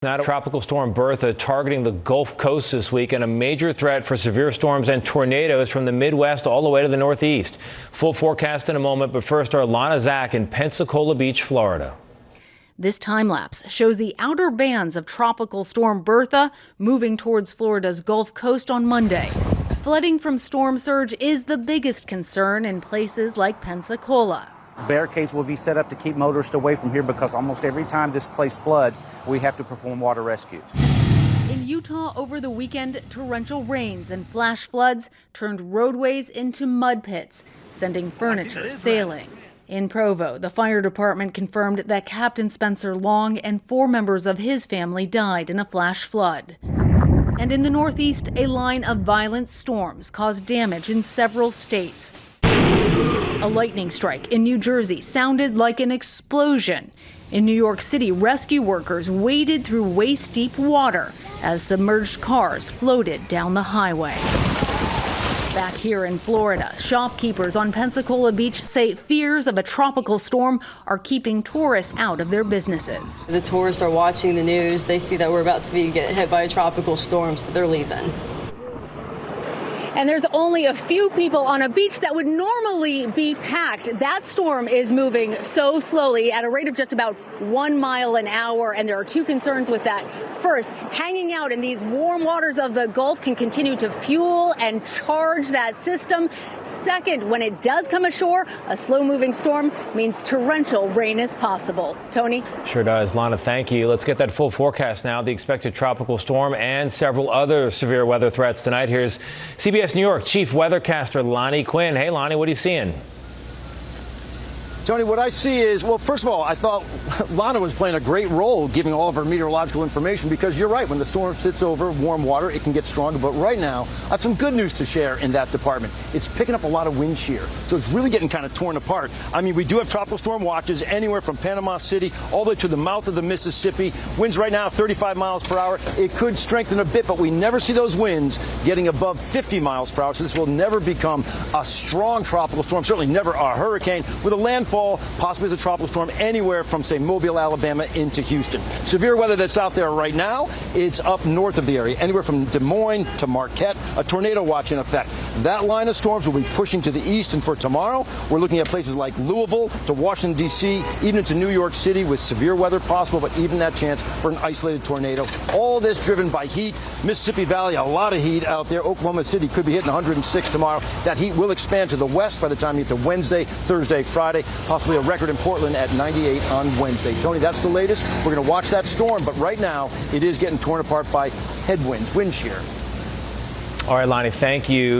Now, Tropical Storm Bertha targeting the Gulf Coast this week, and a major threat for severe storms and tornadoes from the Midwest all the way to the Northeast. Full forecast in a moment, but first our Lana Zak in Pensacola Beach, Florida. This time lapse shows the outer bands of Tropical Storm Bertha moving towards Florida's Gulf Coast on Monday. Flooding from storm surge is the biggest concern in places like Pensacola. Barricades will be set up to keep motorists away from here because almost every time this place floods, we have to perform water rescues. In Utah over the weekend, torrential rains and flash floods turned roadways into mud pits, sending furniture sailing. In Provo, the fire department confirmed that Captain Spencer Long and 4 members of his family died in a flash flood. And in the Northeast, a line of violent storms caused damage in several states. A lightning strike in New Jersey sounded like an explosion. In New York City, rescue workers waded through waist-deep water as submerged cars floated down the highway. Back here in Florida, shopkeepers on Pensacola Beach say fears of a tropical storm are keeping tourists out of their businesses. The tourists are watching the news. They see that we're about to get hit by a tropical storm, so they're leaving. And there's only a few people on a beach that would normally be packed. That storm is moving so slowly at a rate of just about 1 mile an hour. And there are 2 concerns with that. First, hanging out in these warm waters of the Gulf can continue to fuel and charge that system. Second, when it does come ashore, a slow moving storm means torrential rain is possible. Tony? Sure does. Lana, thank you. Let's get that full forecast now. The expected tropical storm and several other severe weather threats tonight. Here's CBS New York Chief Weathercaster Lonnie Quinn. Hey, Lonnie, what are you seeing? Tony, what I see is, well, first of all, I thought Lana was playing a great role giving all of her meteorological information because you're right. When the storm sits over warm water, it can get stronger. But right now, I have some good news to share in that department. It's picking up a lot of wind shear. So it's really getting kind of torn apart. I mean, we do have tropical storm watches anywhere from Panama City all the way to the mouth of the Mississippi. Winds right now 35 miles per hour. It could strengthen a bit, but we never see those winds getting above 50 miles per hour. So this will never become a strong tropical storm, certainly never a hurricane with a landfall possibly as a tropical storm anywhere from, say, Mobile, Alabama into Houston. Severe weather that's out there right now, it's up north of the area, anywhere from Des Moines to Marquette, a tornado watch in effect. That line of storms will be pushing to the east, and for tomorrow, we're looking at places like Louisville to Washington, D.C., even into New York City with severe weather possible, but even that chance for an isolated tornado. All this driven by heat. Mississippi Valley, a lot of heat out there. Oklahoma City could be hitting 106 tomorrow. That heat will expand to the west by the time you get to Wednesday, Thursday, Friday. Possibly a record in Portland at 98 on Wednesday. Tony, that's the latest. We're going to watch that storm, but right now it is getting torn apart by headwinds, wind shear. All right, Lonnie, thank you.